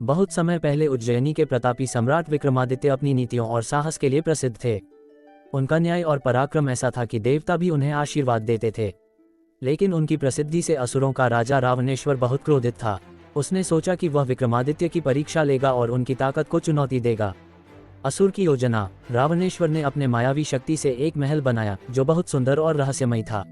बहुत समय पहले उज्जैनी के प्रतापी सम्राट विक्रमादित्य अपनी नीतियों और साहस के लिए प्रसिद्ध थे। उनका न्याय और पराक्रम ऐसा था कि देवता भी उन्हें आशीर्वाद देते थे। लेकिन उनकी प्रसिद्धि से असुरों का राजा रावणेश्वर बहुत क्रोधित था। उसने सोचा कि वह विक्रमादित्य की परीक्षा लेगा और उनकी ताकत को चुनौती देगा। असुर की योजना। रावणेश्वर ने अपने मायावी शक्ति से एक महल बनाया जो बहुत सुंदर और रहस्यमय था।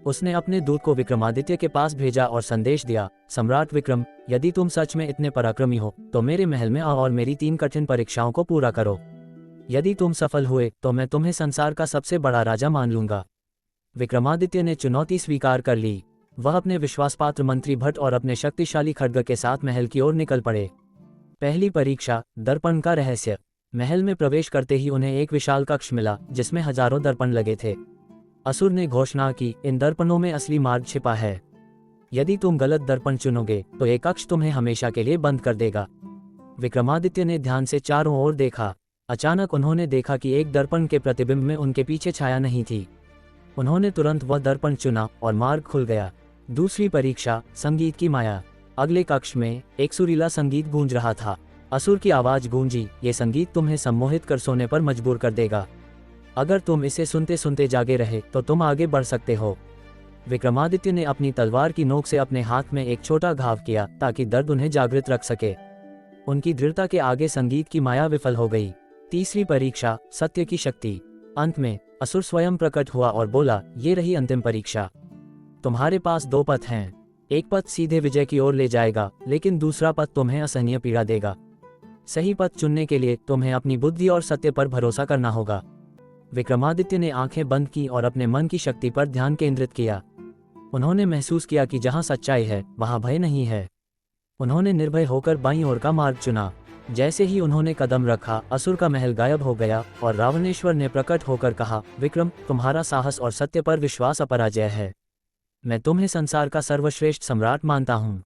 उसने अपने दूत को विक्रमादित्य के पास भेजा और संदेश दिया, सम्राट विक्रम, यदि तुम सच में इतने पराक्रमी हो तो मेरे महल में आओ और मेरी 3 कठिन परीक्षाओं को पूरा करो। यदि तुम सफल हुए तो मैं तुम्हें संसार का सबसे बड़ा राजा मान लूंगा। विक्रमादित्य ने चुनौती स्वीकार कर ली। वह अपने विश्वासपात्र मंत्री भट्ट और अपने शक्तिशाली खड्ग के साथ महल की ओर निकल पड़े। पहली परीक्षा, दर्पण का रहस्य। महल में प्रवेश करते ही उन्हें एक विशाल कक्ष मिला जिसमें हजारों दर्पण लगे थे। असुर ने घोषणा की, इन दर्पणों में असली मार्ग छिपा है। यदि तुम गलत दर्पण चुनोगे तो ये कक्ष तुम्हें हमेशा के लिए बंद कर देगा। विक्रमादित्य ने ध्यान से चारों ओर देखा। अचानक उन्होंने देखा कि एक दर्पण के प्रतिबिंब में उनके पीछे छाया नहीं थी। उन्होंने तुरंत वह दर्पण चुना और मार्ग खुल गया। दूसरी परीक्षा, संगीत की माया। अगले कक्ष में एक सुरीला संगीत गूंज रहा था। असुर की आवाज गूंजी, ये संगीत तुम्हें सम्मोहित कर सोने पर मजबूर कर देगा। अगर तुम इसे सुनते सुनते जागे रहे तो तुम आगे बढ़ सकते हो। विक्रमादित्य ने अपनी तलवार की नोक से अपने हाथ में एक छोटा घाव किया ताकि दर्द उन्हें जागृत रख सके। उनकी दृढ़ता के आगे संगीत की माया विफल हो गई। तीसरी परीक्षा, सत्य की शक्ति। अंत में असुर स्वयं प्रकट हुआ और बोला, ये रही अंतिम परीक्षा। तुम्हारे पास 2 पथ हैं। एक पथ सीधे विजय की ओर ले जाएगा, लेकिन दूसरा पथ तुम्हें असहनीय पीड़ा देगा। सही पथ चुनने के लिए तुम्हें अपनी बुद्धि और सत्य पर भरोसा करना होगा। विक्रमादित्य ने आंखें बंद की और अपने मन की शक्ति पर ध्यान केंद्रित किया। उन्होंने महसूस किया कि जहां सच्चाई है वहां भय नहीं है। उन्होंने निर्भय होकर बाईं ओर का मार्ग चुना। जैसे ही उन्होंने कदम रखा, असुर का महल गायब हो गया और रावणेश्वर ने प्रकट होकर कहा, विक्रम, तुम्हारा साहस और सत्य पर विश्वास अपराजय है। मैं तुम्हें संसार का सर्वश्रेष्ठ सम्राट मानता हूँ।